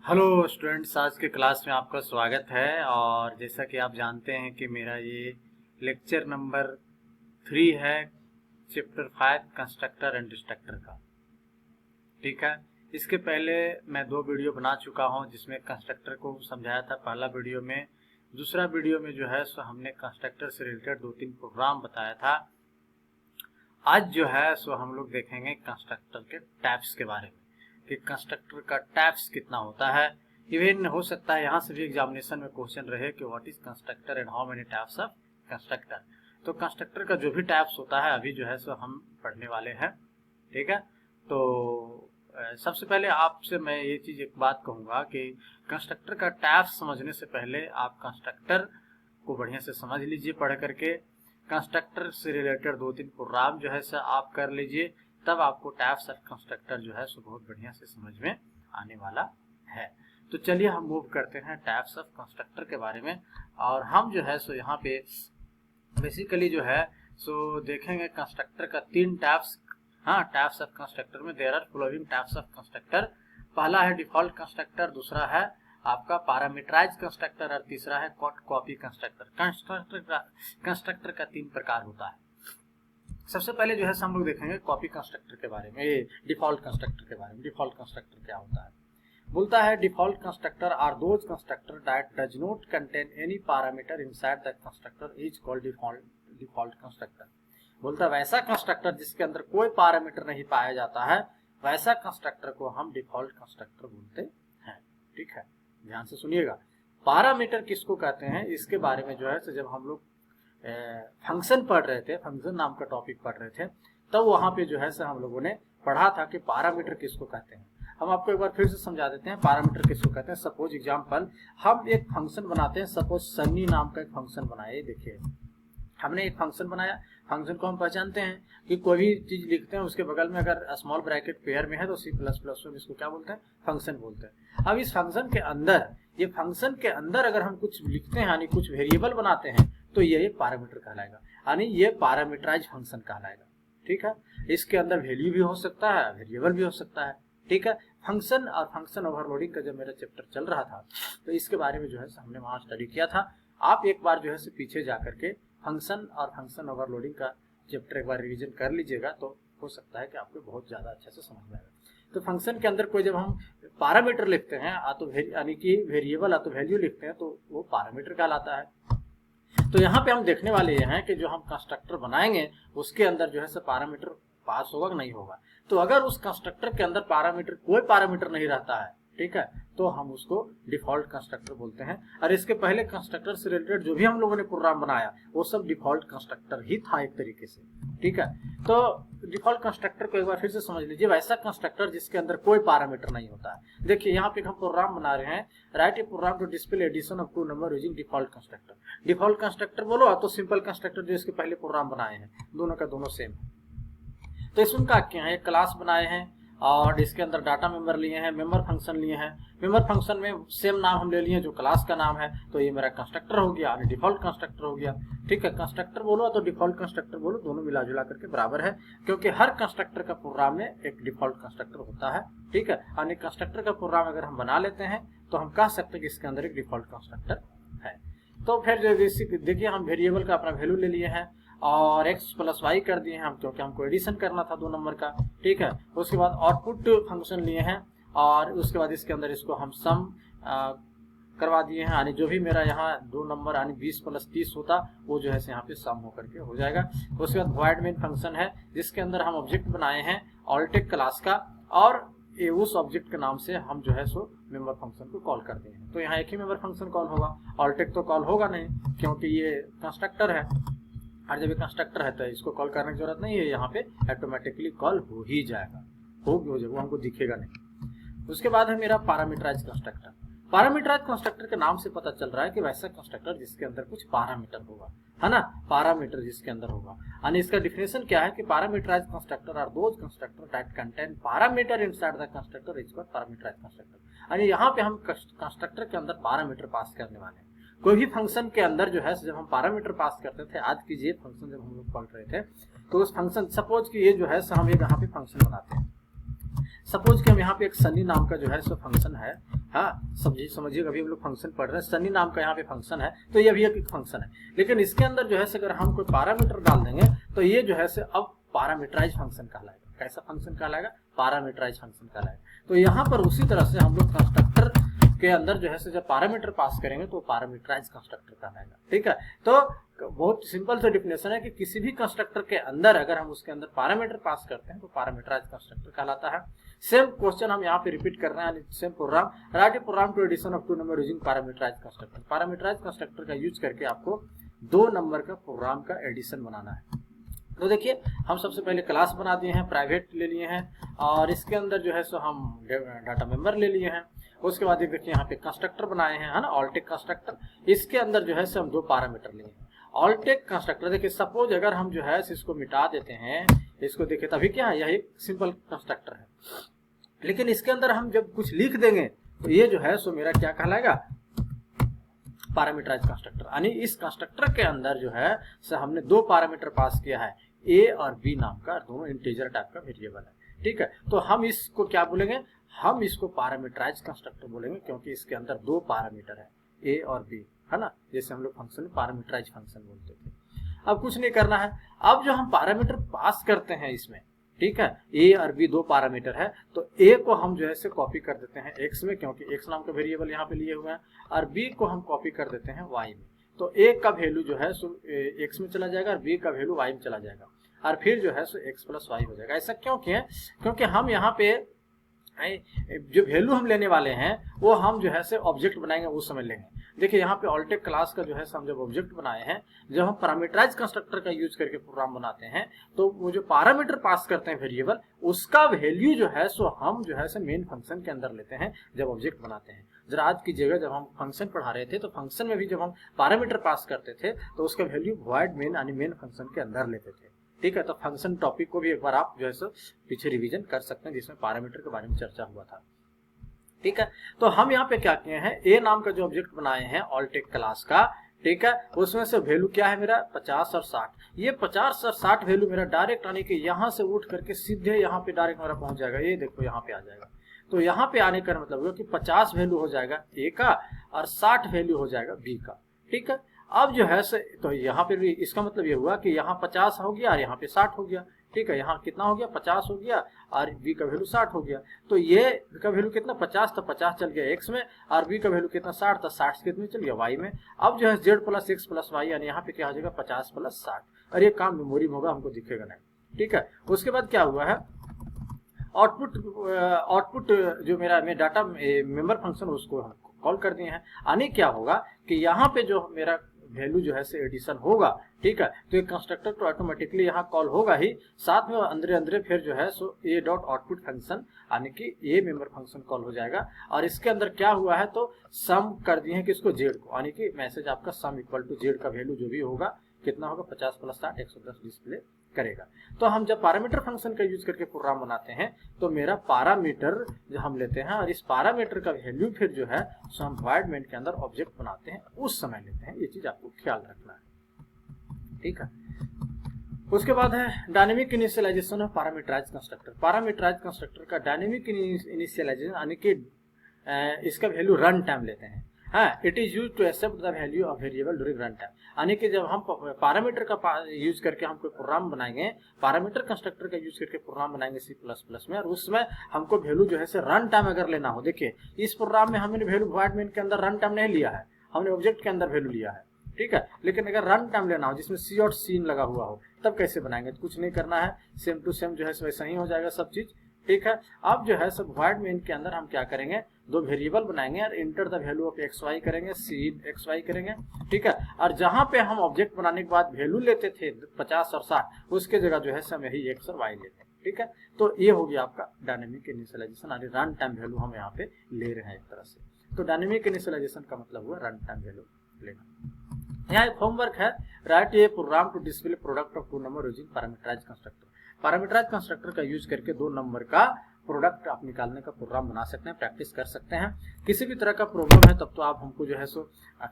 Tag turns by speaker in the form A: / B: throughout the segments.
A: Hello students, आज के class में आपका स्वागत है। और जैसा कि आप जानते हैं कि मेरा ये लेक्चर नंबर 3 है, चैप्टर 5 कंस्ट्रक्टर एंड डिस्ट्रक्टर का। ठीक है, इसके पहले मैं 2 वीडियो बना चुका हूं जिसमें कंस्ट्रक्टर को समझाया था पहला वीडियो में। दूसरा वीडियो में जो है सो हमने कंस्ट्रक्टर से रिलेटेड 2-3 प्रोग्राम बताया था। आज जो है सो हम लोग देखेंगे कंस्ट्रक्टर के टाइप्स के बारे में कि कंस्ट्रक्टर का टाइप्स कितना होता है। इवन हो सकता है यहाँ से भी एग्जामिनेशन में क्वेश्चन रहे कि what is constructor and how many types of constructor. तो कंस्ट्रक्टर का जो भी टाइप्स होता है अभी जो है सो हम पढ़ने वाले हैं। ठीक है, तो सबसे पहले आपसे मैं ये चीज एक बात कहूँगा कि कंस्ट्रक्टर का टाइप्स समझने से पहले आप कंस्ट्रक्टर को बढ़िया से समझ लीजिए पढ़ करके। कंस्ट्रक्टर से रिलेटेड 2-3 प्रोग्राम जो है सो आप कर लीजिए, तब आपको टाइप्स ऑफ कंस्ट्रक्टर जो है सो बहुत बढ़िया से समझ में आने वाला है। तो चलिए हम मूव करते हैं टाइप्स ऑफ कंस्ट्रक्टर के बारे में। और हम जो है सो यहाँ पे बेसिकली जो है सो देखेंगे कंस्ट्रक्टर का 3 टाइप्स। हाँ, टाइप्स ऑफ कंस्ट्रक्टर में there are following types of constructor. पहला है डिफॉल्ट कंस्ट्रक्टर, दूसरा है आपका पैरामीटराइज कंस्ट्रक्टर और तीसरा है कॉपी कंस्ट्रक्टर। कंस्ट्रक्टर का 3 प्रकार होता है। सबसे पहले जो है हम लोग देखेंगे कॉपी कंस्ट्रक्टर के बारे में, डिफॉल्ट कंस्ट्रक्टर के बारे में। डिफॉल्ट कंस्ट्रक्टर क्या होता है? बोलता है default constructor are those constructor that does not contain any parameter inside the constructor is called default constructor. बोलता है वैसा कंस्ट्रक्टर जिसके अंदर कोई पैरामीटर नहीं पाया जाता है, वैसा कंस्ट्रक्टर को हम डिफॉल्ट कंस्ट्रक्टर बोलते हैं। ठीक है, ध्यान से सुनिएगा। पैरामीटर किसको कहते हैं इसके बारे में जो है तो जब हम लोग फंक्शन पढ़ रहे थे, फंक्शन नाम का टॉपिक पढ़ रहे थे, तब वहां पे जो है सर हम लोगों ने पढ़ा था कि पैरामीटर किसको कहते हैं। हम आपको एक बार फिर से समझा देते हैं पैरामीटर किसको कहते हैं। सपोज एग्जांपल, हम एक फंक्शन बनाते हैं। सपोज सन्नी नाम का एक फंक्शन बनाए। देखिए, हमने एक फंक्शन बनाया। फंक्शन को हम पहचानते हैं कि कोई भी चीज लिखते हैं उसके बगल में अगर स्मॉल ब्रैकेट पेयर में है तो C++ में इसको क्या बोलते हैं? फंक्शन बोलते हैं। अब इस फंक्शन के अंदर, ये फंक्शन के अंदर अगर हम कुछ लिखते हैं यानी कुछ वेरिएबल बनाते हैं तो ये एक पैरामीटर कहलाएगा, यानी ये पैरामीटराइज फंक्शन कहलाएगा। ठीक है, इसके अंदर वैल्यू भी हो सकता है, वेरिएबल भी हो सकता है। ठीक है, फंक्शन और फंक्शन ओवरलोडिंग का जब मेरा चैप्टर चल रहा था तो इसके बारे में जो है हमने वहां स्टडी किया था। आप एक बार जो है पीछे जाकर के फंक्शन और फंक्शन ओवरलोडिंग का चैप्टर एक बार रिवीजन कर लीजिएगा तो हो सकता है कि आपको बहुत ज्यादा अच्छे से समझ में आएगा। तो फंक्शन के अंदर कोई जब हम पैरामीटर लिखते हैं तो यानी कि वेरिएबल तो वैल्यू लिखते हैं तो वो पैरामीटर कहलाता है। तो यहाँ पे हम देखने वाले ये हैं कि जो हम कंस्ट्रक्टर बनाएंगे उसके अंदर जो है सो पैरामीटर पास होगा कि नहीं होगा। तो अगर उस कंस्ट्रक्टर के अंदर पैरामीटर कोई पैरामीटर नहीं रहता है, ठीक है, तो हम उसको डिफॉल्ट कंस्ट्रक्टर बोलते हैं। और इसके पहले कंस्ट्रक्टर से रिलेटेड जो भी हम लोगों ने प्रोग्राम बनाया वो सब डिफॉल्ट कंस्ट्रक्टर ही था एक तरीके से। ठीक है, तो डिफॉल्ट कंस्ट्रक्टर को एक बार फिर से समझ लीजिए। वैसा कंस्ट्रक्टर जिसके अंदर कोई पैरामीटर नहीं होता है। देखिए यहाँ पे हम प्रोग्राम बना रहे हैं, write a program to display addition of 2 number using default constructor. Default constructor बोलो तो सिंपल कंस्ट्रक्टर जो इसके पहले प्रोग्राम बनाए हैं दोनों का दोनों सेम है। तो इसमें क्या किया है, एक क्लास बनाए हैं और इसके अंदर डाटा मेंबर लिए हैं, मेंबर फंक्शन लिए हैं। मेंबर फंक्शन में सेम नाम हम ले लिए जो क्लास का नाम है, तो ये मेरा कंस्ट्रक्टर हो गया, डिफॉल्ट कंस्ट्रक्टर हो गया। ठीक है, कंस्ट्रक्टर बोलो तो डिफॉल्ट कंस्ट्रक्टर बोलो, दोनों मिला जुला करके बराबर है, क्योंकि हर कंस्ट्रक्टर का प्रोग्राम में एक डिफॉल्ट कंस्ट्रक्टर होता है। ठीक है, यानी कंस्ट्रक्टर का प्रोग्राम अगर हम बना लेते हैं तो हम कह सकते हैं कि इसके अंदर एक डिफॉल्ट कंस्ट्रक्टर है। तो फिर देखिए हम वेरिएबल का अपना वैल्यू ले लिए हैं और x+y कर दिए हैं हम, क्योंकि हमको एडिशन करना था 2 नंबर का। ठीक है, उसके बाद आउटपुट फंक्शन लिए हैं और उसके बाद इसके अंदर इसको हम सम करवा दिए हैं, यानी जो भी मेरा यहाँ 2 नंबर यानी 20 + 30 होता वो जो है यहाँ पे सम होकर के हो जाएगा। उसके बाद void main फंक्शन है जिसके अंदर हम ऑब्जेक्ट बनाए हैं ऑल्टेक क्लास का, और ये उस ऑब्जेक्ट के नाम से हम जो है सो मेंबर फंक्शन को कॉल करते हैं। तो यहाँ एक ही मेंबर फंक्शन कॉल होगा, ऑल्टेक तो कॉल होगा नहीं क्योंकि ये कंस्ट्रक्टर है। और जब ये कंस्ट्रक्टर है तो इसको कॉल करने की जरूरत नहीं है, यहाँ पे ऑटोमेटिकली कॉल हो ही जाएगा, हो जाएगा, वो हमको दिखेगा नहीं। उसके बाद है मेरा पैरामीटराइज कंस्ट्रक्टर। पैरामीटराइज कंस्ट्रक्टर के नाम से पता चल रहा है कि वैसा कंस्ट्रक्टर जिसके अंदर कुछ पैरामीटर होगा, है ना, पैरामीटर जिसके अंदर होगा। यानी इसका डिफिनेशन क्या है कि parameterize constructor are those constructor that contain parameter inside the constructor is called parameterize constructor. यानी यहाँ पे हम कंस्ट्रक्टर के अंदर पैरामीटर पास करने वाले हैं। कोई भी फंक्शन के अंदर जो है जब हम पैरामीटर पास करते थे, आज कीजिए फंक्शन जब हम लोग पढ़ रहे थे तो उस फंक्शन, सपोज कि ये जो है हम एक यहाँ पे फंक्शन बनाते हैं। सपोज कि हम यहाँ पे एक सनी नाम का जो है सो फंक्शन है, हाँ समझिएगा, अभी हम लोग फंक्शन पढ़ रहे हैं, सनी नाम का यहाँ पे फंक्शन है, तो ये भी एक फंक्शन है, लेकिन इसके अंदर जो है अगर हम कोई पैरामीटर डाल देंगे तो ये जो है अब पैरामीटराइज फंक्शन कहलाएगा। कैसा फंक्शन कहलाएगा? पैरामीटराइज फंक्शन कहलाएगा। तो यहाँ पर उसी तरह से हम लोग कंस्ट्रक्टर के अंदर जो है जब पैरामीटर पास करेंगे तो पैरामीटराइज कंस्ट्रक्टर कहलाएगा। ठीक है, तो बहुत सिंपल सा डिफिनेशन है कि किसी भी कंस्ट्रक्टर के अंदर अगर हम उसके अंदर पैरामीटर पास करते हैं तो पैरामीटराइज कंस्ट्रक्टर कहलाता है। सेम क्वेश्चन हम यहाँ पे रिपीट कर रहे हैं, same program, write a program to addition of 2 number using parameterize constructor. Parameterize constructor का यूज करके आपको 2 नंबर का प्रोग्राम का एडिशन बनाना है। तो देखिए हम सबसे पहले क्लास बना दिए हैं, प्राइवेट ले लिए हैं, और इसके अंदर जो है सो हम डाटा मेंबर ले लिए हैं। उसके बाद देखिए यहाँ पे कंस्ट्रक्टर बनाए हैं, है ना, ऑलटेक कंस्ट्रक्टर। इसके अंदर जो है हम 2 पैरामीटर लिए हैं। ऑलटेक कंस्ट्रक्टर देखिए सपोज अगर हम जो है इसको मिटा देते हैं, इसको देखिए तभी क्या है, यह एक सिंपल कंस्ट्रक्टर है, लेकिन इसके अंदर हम जब कुछ लिख देंगे तो ये जो है सो मेरा क्या कहलाएगा, पैरामीटराइज कंस्ट्रक्टर। यानी इस कंस्ट्रक्टर के अंदर जो है सो हमने 2 पैरामीटर पास किया है, ए और बी नाम का, दोनों इंटीजर टाइप का वेरिएबल है। ठीक है, तो हम इसको क्या बोलेंगे, हम इसको पैरामीटराइज कंस्ट्रक्टर बोलेंगे, क्योंकि इसके अंदर 2 पैरामीटर है, ए और बी, है ना, जैसे हम लोग फंक्शन में पैरामीटराइज फंक्शन बोलते थे। अब कुछ नहीं करना है, अब जो हम पैरामीटर पास करते हैं इसमें, ठीक है, ए और बी 2 पैरामीटर है, तो ए को हम जो है कॉपी कर देते हैं एक्स में, क्योंकि एक्स नाम का वेरिएबल यहाँ पे लिए हुए हैं, और बी को हम कॉपी कर देते हैं वाई में। तो ए का वैल्यू जो है सो एक्स में चला जाएगा और बी का वैल्यू वाई में चला जाएगा, और फिर जो है सो एक्स प्लस वाई हो जाएगा। ऐसा क्यों किया? क्योंकि हम यहाँ पे जो वैल्यू हम लेने वाले हैं वो हम जो है से ऑब्जेक्ट बनाएंगे उस समय लेंगे। देखिए यहाँ पे ऑलटेक क्लास का जो है हम जब ऑब्जेक्ट बनाए हैं, जब हम पैरामीटराइज कंस्ट्रक्टर का यूज करके प्रोग्राम बनाते हैं, तो वो जो पैरामीटर पास करते हैं वेरिएबल, उसका वैल्यू जो है सो हम जो है से मेन फंक्शन के अंदर लेते हैं जब ऑब्जेक्ट बनाते हैं। जरा आज की जगह जब हम फंक्शन पढ़ा रहे थे तो फंक्शन में भी जब हम पैरामीटर पास करते थे तो उसका वैल्यू वॉइड मेन यानी मेन फंक्शन के अंदर लेते थे। ठीक है, तो फंक्शन टॉपिक को भी एक बार आप जो है सो पीछे रिवीजन कर सकते हैं, जिसमें पैरामीटर के बारे में चर्चा हुआ था। ठीक है, तो हम यहाँ पे क्या किए हैं, ए नाम का जो ऑब्जेक्ट बनाए हैं ऑलटेक क्लास का, ठीक है, उसमें से वैल्यू क्या है मेरा 50 और 60। ये 50 और 60 वैल्यू मेरा डायरेक्ट आने के यहाँ से उठ करके सीधे यहाँ पे डायरेक्ट मेरा पहुंच जाएगा, ये देखो यहाँ पे आ जाएगा। तो यहाँ पे आने का मतलब हुआ कि 50 वैल्यू हो जाएगा ए का और 60 वैल्यू हो जाएगा बी का। ठीक है, अब जो है तो यहाँ पे भी इसका मतलब ये हुआ कि यहाँ 50 हो गया और यहाँ पे 60 हो गया। ठीक है, यहाँ कितना हो गया, 50 हो गया और बी का वैल्यू 60 हो गया। तो ये का वैल्यू कितना 50, तो 50 चल गया एक्स में, और बी का वैल्यू कितना 60, तो 60 कितने चल गया वाई में। अब जो है Z plus X plus Y, यानी यहाँ पे क्या हो जाएगा 50 प्लस 60, और ये काम मेमोरी में होगा, हमको दिखेगा नहीं। ठीक है, उसके बाद क्या हुआ है, आउटपुट जो मेरा डाटा मेंबर फंक्शन उसको हम कॉल कर दिए हैं। यानी क्या होगा कि यहाँ पे जो मेरा वैल्यू जो है से एडिशन होगा, ठीक है, तो एक कंस्ट्रक्टर तो ऑटोमेटिकली यहाँ कॉल होगा ही, साथ में अंदर फिर जो है सो ए डॉट आउटपुट फंक्शन यानी कि ए मेंबर फंक्शन कॉल हो जाएगा। और इसके अंदर क्या हुआ है, तो सम कर दिए हैं किसको, जेड को, यानी कि मैसेज आपका सम इक्वल टू जेड का वैल्यू जो भी होगा कितना होगा 50 प्लस 60 110 डिस्प्ले करेगा। तो हम जब पैरामीटर फंक्शन का यूज करके प्रोग्राम बनाते हैं तो मेरा पैरामीटर जो हम लेते हैं और इस पैरामीटर का वैल्यू फिर जो है सो हम वॉइड मेन के अंदर ऑब्जेक्ट बनाते हैं उस समय लेते हैं। ये चीज आपको ख्याल रखना है। ठीक है, उसके बाद है dynamic initialization of parameterize constructor. Parameterize constructor का डायनेमिक इनिशियलाइजेशन यानी कि इसका वैल्यू रन टाइम लेते हैं। हाँ, it is use to accept the value of variable during run time, यानी कि जब हम पैरामीटर का यूज करके हम कोई प्रोग्राम बनाएंगे, पैरामीटर कंस्ट्रक्टर का यूज करके प्रोग्राम बनाएंगे C++ में, और उसमें हमको वैल्यू जो है से रन टाइम अगर लेना हो, देखिए इस प्रोग्राम में हमने वैल्यू वॉइड मेन के अंदर रन टाइम नहीं लिया है, हमने ऑब्जेक्ट के अंदर वैल्यू लिया है। ठीक है, लेकिन अगर रन टाइम लेना हो जिसमें सी और सीन लगा हुआ हो, तब कैसे बनाएंगे, तो कुछ नहीं करना है, सेम टू सेम जो है वैसा ही हो जाएगा सब चीज। ठीक है, अब जो है सब वॉइड मेन के अंदर हम क्या करेंगे, 2 वेरिएबल बनाएंगे और enter the value of X Y करेंगे, सीन एक्स वाई करेंगे। ठीक है, और जहां पे हम ऑब्जेक्ट बनाने के बाद वैल्यू लेते थे 50 और 60, उसके जगह जो है हम यही एक्स और वाई लेते हैं। ठीक है, तो ये हो गया आपका डायनेमिक इनिशियलाइजेशन, यानी रन टाइम वैल्यू हम यहाँ पे ले रहे हैं एक तरह से। तो डायनेमिक इनिशियलाइजेशन का मतलब हुआ रन टाइम वैल्यू लेना। यहाँ एक होमवर्क है, write a program to display product of 2 number using parameterize constructor. Parameterize constructor का यूज करके 2 नंबर का प्रोडक्ट आप निकालने का प्रोग्राम बना सकते हैं, प्रैक्टिस कर सकते हैं। किसी भी तरह का प्रॉब्लम है तब तो आप हमको जो है सो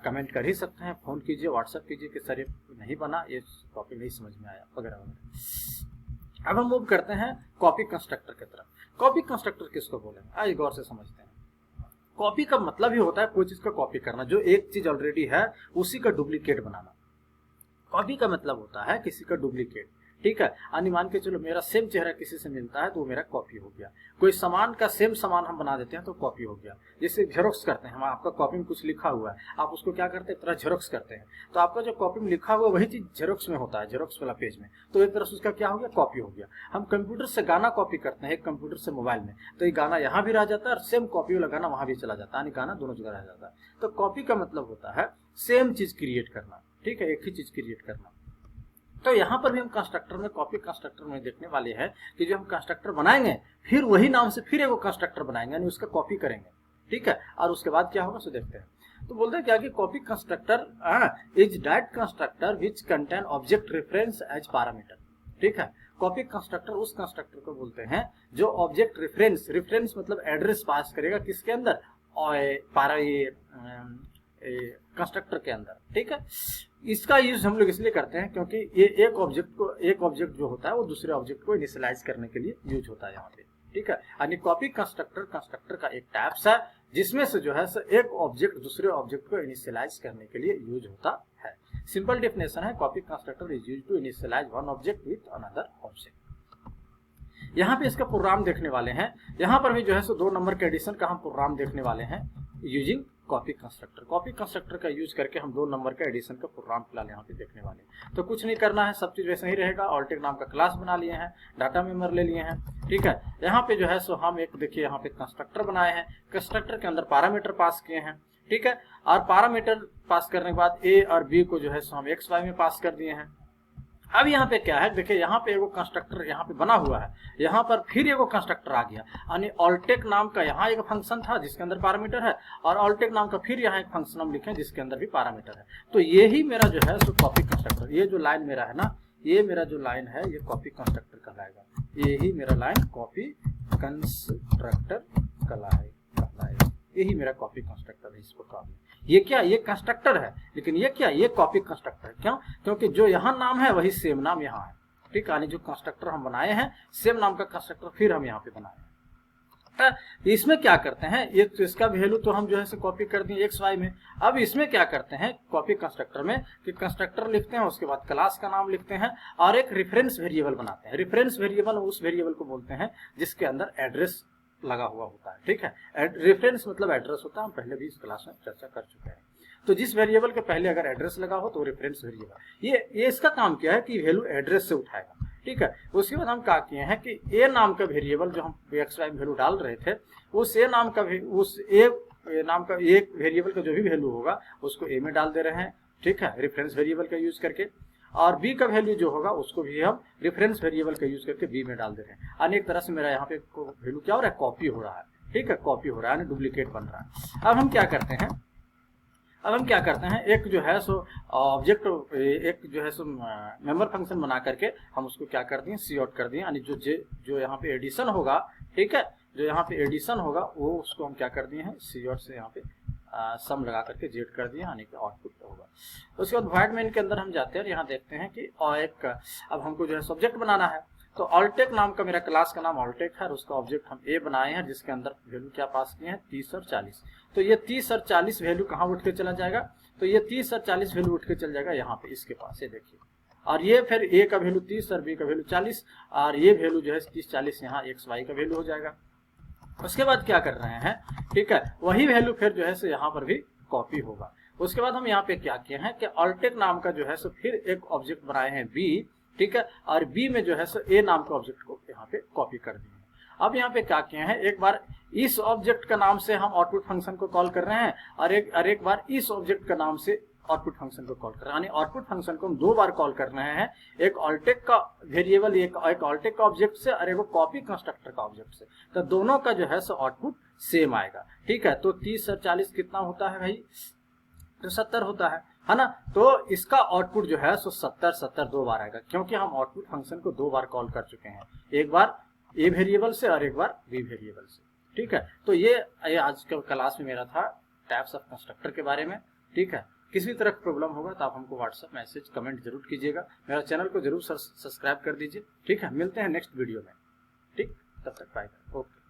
A: कमेंट कर ही सकते हैं, फोन कीजिए, व्हाट्सएप कीजिए कि सर ये नहीं बना, ये टॉपिक नहीं समझ में आया वगैरह वगैरह। अब हम मूव करते हैं कॉपी कंस्ट्रक्टर की तरफ। कॉपी कंस्ट्रक्टर किसको बोलेंगे, आज गौर से समझते हैं। कॉपी का मतलब ही होता है कोई चीज का कॉपी करना, जो एक चीज ऑलरेडी है उसी का डुप्लीकेट बनाना। कॉपी का मतलब होता है किसी का डुप्लीकेट, ठीक है। यानी मान के चलो मेरा सेम चेहरा किसी से मिलता है तो वो मेरा कॉपी हो गया। कोई सामान का सेम सामान हम बना देते हैं तो कॉपी हो गया। जैसे जेरोक्स करते हैं हम, आपका कॉपी में कुछ लिखा हुआ है, आप उसको क्या करते हैं, एक तरह जेरोक्स करते हैं, तो आपका जो कॉपी में लिखा हुआ है वही चीज जेरोक्स में होता है, जेरोक्स वाला पेज में, तो एक तरह से उसका क्या हो गया, कॉपी हो गया। हम कंप्यूटर से गाना कॉपी करते हैं, एक कंप्यूटर से मोबाइल में, तो ये गाना यहाँ भी रह जाता है और सेम कॉपी वाला गाना वहां भी चला जाता है, यानी गाना दोनों जगह रह जाता है। तो कॉपी का मतलब होता है सेम चीज क्रिएट करना, ठीक है, एक ही चीज क्रिएट करना। तो यहाँ पर भी हम कंस्ट्रक्टर में, कॉपी कंस्ट्रक्टर में देखने वाले हैं कि जो हम कंस्ट्रक्टर बनाएंगे फिर वही नाम से फिर एक कंस्ट्रक्टर बनाएंगे, यानी उसका कॉपी करेंगे, ठीक है। और उसके बाद क्या होगा सो देखते हैं। तो बोलते हैं क्या कि copy constructor is that constructor which contain object reference as parameter, ठीक है। कॉपी कंस्ट्रक्टर उस कंस्ट्रक्टर को बोलते हैं जो ऑब्जेक्ट रेफरेंस, रेफरेंस मतलब एड्रेस पास करेगा किसके अंदर, कंस्ट्रक्टर के अंदर, ठीक है। इसका यूज हम लोग इसलिए करते हैं क्योंकि ये एक ऑब्जेक्ट जो होता है वो दूसरे ऑब्जेक्ट को इनिशियलाइज करने के लिए यूज होता है यहाँ पे, ठीक है। यानी कॉपी कंस्ट्रक्टर का एक टाइप्स है जिसमें से जो है एक ऑब्जेक्ट दूसरे ऑब्जेक्ट को इनिशियलाइज करने के लिए यूज होता है। सिंपल डेफिनेशन है, copy constructor is used to initialize one object with another object. यहाँ पे इसका प्रोग्राम देखने वाले हैं, यहाँ पर भी जो है 2 नंबर के एडिशन का हम प्रोग्राम देखने वाले हैं using copy constructor. Copy constructor का यूज करके हम 2 नंबर का एडिशन का प्रोग्राम फिलहाल यहाँ पे देखने वाले हैं। तो कुछ नहीं करना है, सब चीज वैसे ही रहेगा। ऑल्टेक नाम का क्लास बना लिए हैं, डाटा मेंबर ले लिए हैं, ठीक है। यहाँ पे जो है सो हम एक देखिए यहाँ पे कंस्ट्रक्टर बनाए हैं, कंस्ट्रक्टर के अंदर पैरामीटर पास किए हैं, ठीक है। और पैरामीटर पास करने के बाद ए और बी को जो है सो हम एक्स वाई में पास कर दिए हैं। अब यहाँ पे क्या है, देखिए यहाँ पे एगो कंस्ट्रक्टर यहाँ पे बना हुआ है, यहाँ पर फिर एगो कंस्ट्रक्टर आ गया, यानी ऑल्टेक नाम का यहाँ एक फंक्शन था जिसके अंदर पैरामीटर है, और ऑल्टेक नाम का फिर यहाँ एक फंक्शन हम लिखे जिसके अंदर भी पैरामीटर है। तो ये ही मेरा जो है सो कॉपी कंस्ट्रक्टर, ये जो लाइन मेरा है ना, ये मेरा जो लाइन है ये कॉपी कंस्ट्रक्टर कहलाएगा, ये ही मेरा लाइन कॉपी कंस्ट्रक्टर कहलाएगा, यही मेरा कॉपी कंस्ट्रक्टर है इस प्रोग्राम में। ये क्या, ये कंस्ट्रक्टर है, लेकिन ये क्या, ये कॉपी कंस्ट्रक्टर है। क्यों? क्योंकि जो यहाँ नाम है वही सेम नाम यहाँ है, ठीक है। यानी जो कंस्ट्रक्टर हम बनाए हैं सेम नाम का कंस्ट्रक्टर फिर हम यहाँ पे बनाए हैं। इसमें क्या करते हैं, एक तो इसका वैल्यू तो हम जो है कॉपी कर दिए एक्स वाई में। अब इसमें क्या करते हैं कॉपी कंस्ट्रक्टर में कि कंस्ट्रक्टर लिखते हैं, उसके बाद क्लास का नाम लिखते हैं और एक रेफरेंस वेरिएबल बनाते हैं। रेफरेंस वेरिएबल उस वेरिएबल को बोलते हैं जिसके अंदर एड्रेस लगा हुआ होता है, ठीक है। रेफरेंस मतलब एड्रेस होता है, हम पहले भी इस क्लास में चर्चा कर चुके हैं। तो जिस वेरिएबल के पहले अगर एड्रेस लगा हो तो रेफरेंस वेरिएबल, ये इसका काम क्या है कि वैल्यू एड्रेस से उठाएगा, ठीक है। उसके बाद हम क्या किए हैं कि ए नाम का वेरिएबल जो हम एक्स वाई वैल्यू डाल रहे थे, उस ए नाम का एक वेरिएबल का जो भी वैल्यू होगा उसको ए में डाल दे रहे हैं, ठीक है, रेफरेंस वेरिएबल का यूज करके। और बी का वैल्यू जो होगा उसको भी हम रेफरेंस वेरिएबल का यूज करके बी में डाल दे रहे हैं। अनेक तरह से मेरा यहाँ पे वैल्यू क्या हो रहा है, कॉपी हो रहा है, ठीक है, कॉपी हो रहा है, डुप्लीकेट बन रहा है। अब हम क्या करते हैं, एक जो है सो ऑब्जेक्ट, एक जो है सो मेंबर फंक्शन बना करके हम उसको क्या कर दिए, सी आउट कर दिए, यानी जो यहाँ पे एडिशन होगा, ठीक है, जो यहाँ पे एडिशन होगा वो उसको हम क्या कर दिए हैं, सी आउट से यहाँ पे सम लगा करके जेड कर दिया, यानी कि आउटपुट होगा। उसके बाद वॉइड मेन के अंदर हम जाते हैं और यहाँ देखते हैं कि अब हमको जो है सब्जेक्ट बनाना है। तो ऑल्टेक नाम का मेरा क्लास का नाम ऑल्टेक है और उसका ऑब्जेक्ट हम ए बनाए हैं जिसके अंदर वैल्यू क्या पास किए हैं, 30 और 40। तो ये 30 और 40 वैल्यू कहाँ उठ के चला जाएगा, तो ये 30 और 40 वैल्यू उठ के चल जाएगा यहाँ पे इसके पास, ये देखिए। और ये फिर ए का वैल्यू 30 और बी का वैल्यू 40 और ये वैल्यू जो है 30-40 यहाँ एक्स वाई का वैल्यू हो जाएगा। उसके बाद क्या कर रहे हैं, ठीक है, वही वैल्यू फिर जो है सो यहाँ पर भी कॉपी होगा। उसके बाद हम यहाँ पे क्या किए हैं कि ऑल्टेक नाम का जो है सो फिर एक ऑब्जेक्ट बनाए हैं बी, ठीक है, और बी में जो है सो ए नाम के ऑब्जेक्ट को यहाँ पे कॉपी कर दिए हैं। अब यहाँ पे क्या किए हैं, एक बार इस ऑब्जेक्ट का नाम से हम आउटपुट फंक्शन को कॉल कर रहे हैं और एक बार इस ऑब्जेक्ट का नाम से आउटपुट फंक्शन को कॉल कर रहे हैं, यानी आउटपुट फंक्शन को हम 2 बार कॉल कर रहे हैं, एक ऑल्टेक का वेरिएबल, एक ऑल्टेक का ऑब्जेक्ट से और एक कॉपी कंस्ट्रक्टर का ऑब्जेक्ट से। तो दोनों का जो है सो आउटपुट सेम आएगा, ठीक है। तो 30 और 40 कितना होता है भाई, तो 70 होता है ना। तो इसका आउटपुट जो है सो 70 2 बार आएगा, क्योंकि हम आउटपुट फंक्शन को 2 बार कॉल कर चुके हैं, एक बार ए वेरिएबल से और एक बार बी वेरिएबल से, ठीक है। तो ये आज के क्लास में मेरा था टाइप्स ऑफ कंस्ट्रक्टर के बारे में, ठीक है। किसी तरह का प्रॉब्लम होगा तो आप हमको व्हाट्सएप मैसेज कमेंट जरूर कीजिएगा, मेरा चैनल को जरूर सब्सक्राइब कर दीजिए, ठीक है। मिलते हैं नेक्स्ट वीडियो में, ठीक, तब तक बाय, ओके।